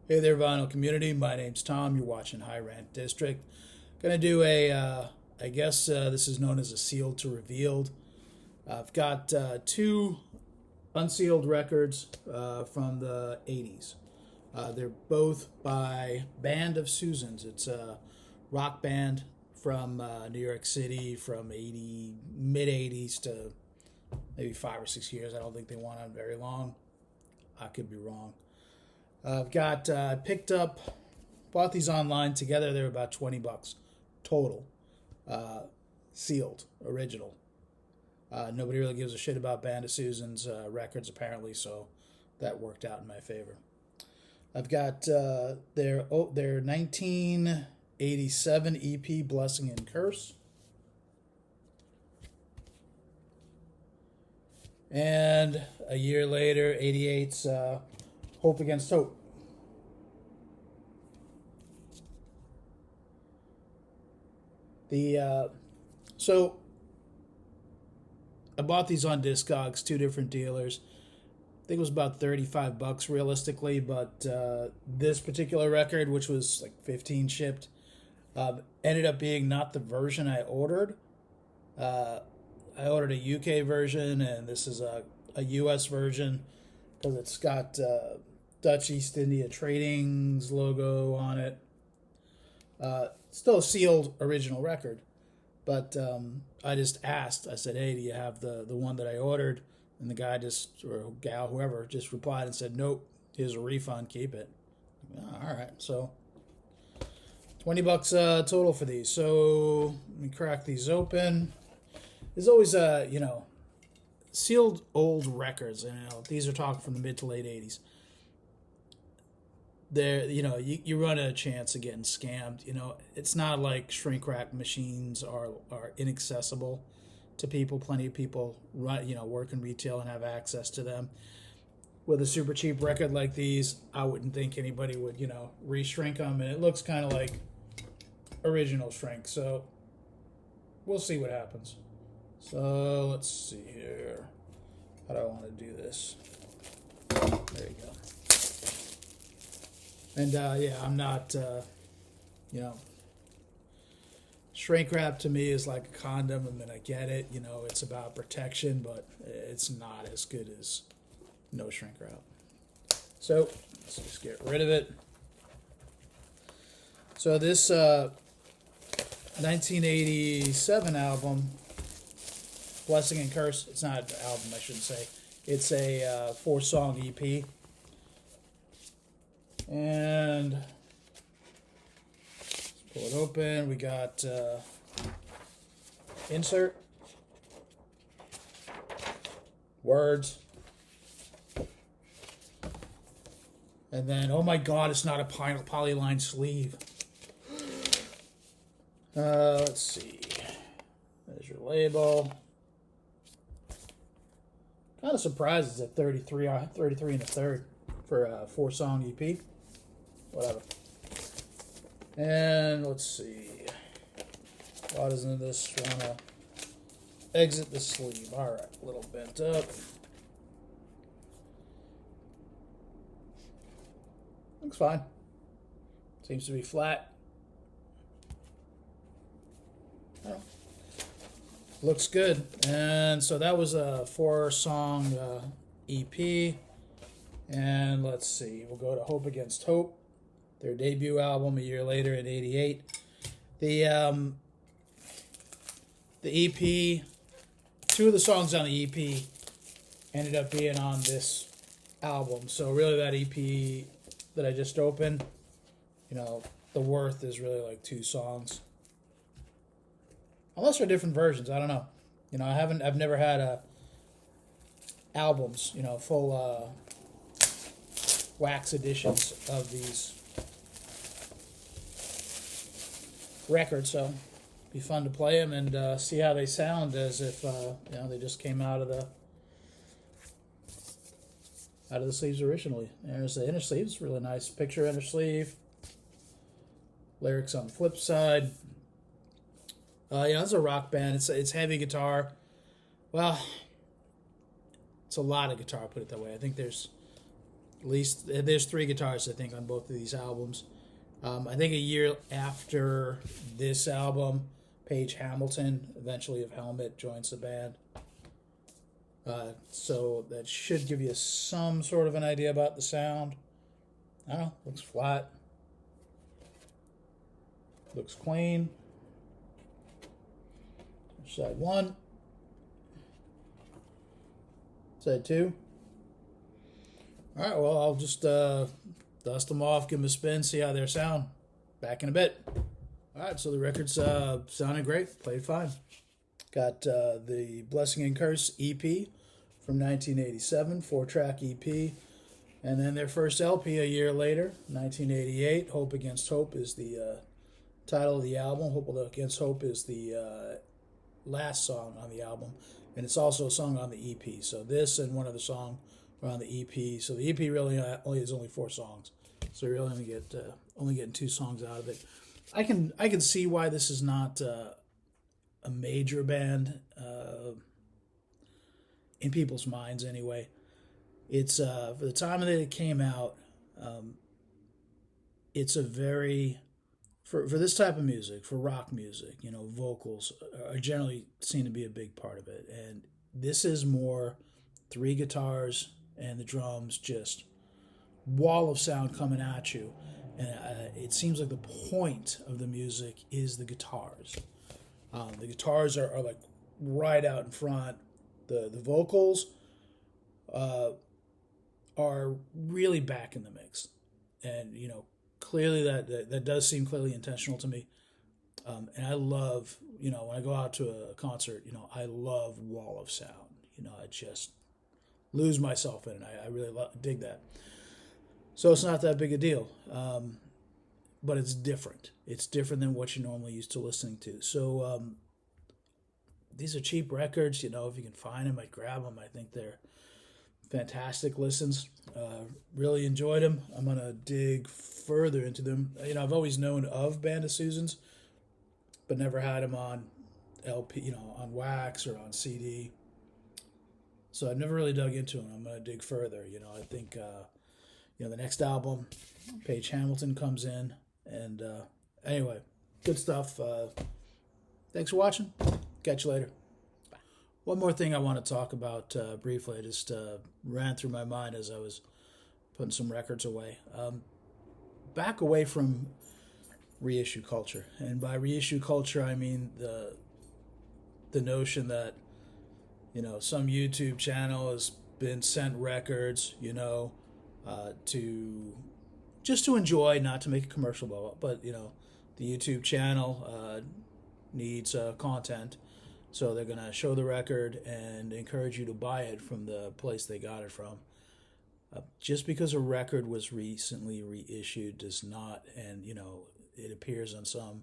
Hey there, vinyl community. My name's Tom. You're watching High Rant District. Gonna do I guess this is known as a sealed to revealed. I've got two unsealed records from the 80s. They're both by Band of Susans. It's a rock band from New York City from mid 80s to maybe 5 or 6 years. I don't think they went on very long. I could be wrong. Bought these online together. They were about $20 total, sealed, original. Nobody really gives a shit about Band of Susan's records apparently, so that worked out in my favor. I've got their 1987 EP, Blessing and Curse, and a year later, 88's Hope Against Hope. So I bought these on Discogs, two different dealers. I think it was about $35 realistically, but this particular record, which was like 15 shipped, ended up being not the version I ordered. I ordered a UK version, and this is a US version because it's got Dutch East India Trading's logo on it. Still a sealed original record, but I just asked. I said, "Hey, do you have the one that I ordered?" And the guy or gal, whoever, just replied and said, "Nope. Here's a refund. Keep it." All right, so $20 total for these. So let me crack these open. There's always sealed old records, and these are talking from the mid to late 80s. You run a chance of getting scammed. It's not like shrink wrap machines are inaccessible to people. Plenty of people work in retail and have access to them. With a super cheap record like these, I wouldn't think anybody would re-shrink them, and it looks kind of like original shrink. So we'll see what happens. So let's see here. How do I want to do this? There you go. And I'm not, shrink wrap to me is like a condom. I mean, I get it. It's about protection, but it's not as good as no shrink wrap. So let's just get rid of it. So this 1987 album, Blessing and Curse, it's not an album, I shouldn't say. It's a 4-song EP. And let's pull it open. We got insert, words, and then, oh my god, it's not a polyline sleeve. Let's see. There's your label. Kind of surprised it's at 33 and a third for a 4-song EP. Whatever. And let's see. Why doesn't this want to exit the sleeve? All right, a little bent up. Looks fine. Seems to be flat. Oh. Looks good. And so that was a 4-song EP. And let's see. We'll go to Hope Against Hope, their debut album a year later in 88. The EP, two of the songs on the EP ended up being on this album. So really that EP that I just opened, the worth is really like 2 songs. Unless they're different versions, I don't know. I've never had albums, full wax editions of these records, so it'd be fun to play them and see how they sound as if they just came out of the sleeves originally. There's the inner sleeve. It's really nice picture inner sleeve. Lyrics on the flip side. It's a rock band. It's heavy guitar. Well, it's a lot of guitar, put it that way. I think there's At least there's three guitars, I think, on both of these albums. I think a year after this album, Paige Hamilton, eventually of Helmet, joins the band. So that should give you some sort of an idea about the sound. I don't know, looks flat. Looks clean. Side one. Side two. All right, well, I'll just dust them off, give them a spin, see how they sound. Back in a bit. All right, so the record's sounded great, played fine. Got the Blessing and Curse EP from 1987, 4-track EP. And then their first LP a year later, 1988, Hope Against Hope is the title of the album. Hope Against Hope is the last song on the album. And it's also a song on the EP. So this and one other song are on the EP. So the EP really is only 4 songs. So you're really only getting 2 songs out of it. I can see why this is not a major band in people's minds anyway. It's for the time that it came out, it's a very for this type of music, for rock music, vocals are generally seen to be a big part of it. And this is more 3 guitars and the drums, just wall of sound coming at you. And it seems like the point of the music is the guitars. The guitars are like right out in front. The vocals are really back in the mix. And, clearly that does seem clearly intentional to me. And I love, when I go out to a concert, I love wall of sound. I just lose myself in it. I really dig that. So it's not that big a deal. But it's different. It's different than what you're normally used to listening to. So these are cheap records. If you can find them, I'd grab them. I think they're fantastic listens. Really enjoyed them. I'm going to dig further into them. I've always known of Band of Susans, but never had them on LP, on wax or on CD. So I've never really dug into them. I'm going to dig further. I think, the next album, Paige Hamilton comes in. And anyway, good stuff. Thanks for watching. Catch you later. Bye. One more thing I want to talk about briefly. I just ran through my mind as I was putting some records away. Back away from reissue culture. And by reissue culture, I mean the notion that, some YouTube channel has been sent records, to enjoy, not to make a commercial blow up, but the YouTube channel needs content, so they're gonna show the record and encourage you to buy it from the place they got it from. Just because a record was recently reissued does not, and it appears on some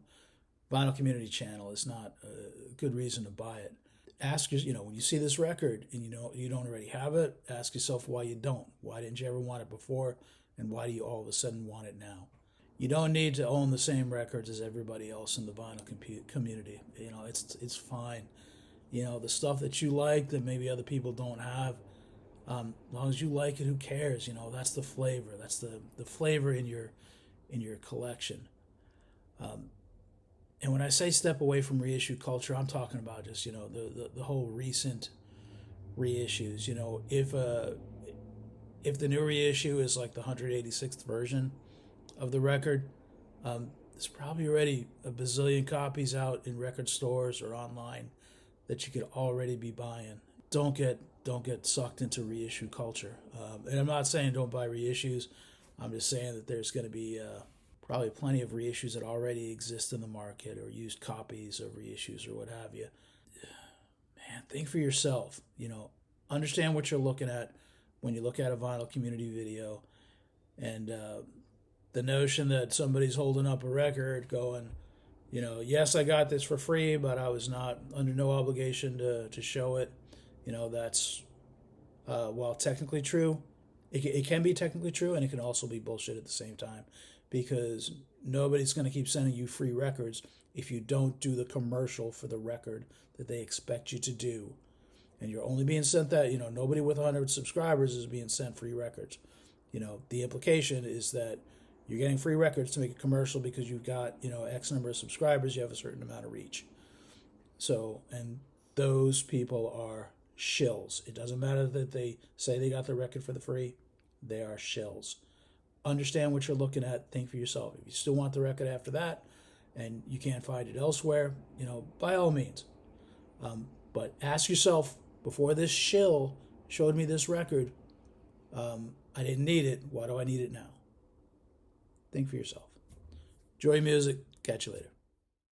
vinyl community channel, is not a good reason to buy it. Ask your, when you see this record and you don't already have it, ask yourself why you don't. Why didn't you ever want it before? And why do you all of a sudden want it now? You don't need to own the same records as everybody else in the vinyl community. It's fine. The stuff that you like that maybe other people don't have, as long as you like it, who cares? That's the flavor. That's the flavor in your collection. And when I say step away from reissue culture, I'm talking about just the whole recent reissues. If the new reissue is like the 186th version of the record, there's probably already a bazillion copies out in record stores or online that you could already be buying. Don't get sucked into reissue culture. And I'm not saying don't buy reissues. I'm just saying that there's going to be probably plenty of reissues that already exist in the market, or used copies of reissues or what have you. Man, think for yourself. Understand what you're looking at when you look at a vinyl community video, and the notion that somebody's holding up a record going, yes, I got this for free, but I was not under no obligation to show it. That's, while technically true, it can be technically true, and it can also be bullshit at the same time, because nobody's going to keep sending you free records if you don't do the commercial for the record that they expect you to do. And you're only being sent that, nobody with 100 subscribers is being sent free records. The implication is that you're getting free records to make a commercial because you've got, X number of subscribers, you have a certain amount of reach. So, and those people are shills. It doesn't matter that they say they got the record for the free, they are shills. Understand what you're looking at, think for yourself. If you still want the record after that and you can't find it elsewhere, by all means. But ask yourself, before this shill showed me this record, I didn't need it. Why do I need it now? Think for yourself. Enjoy music. Catch you later.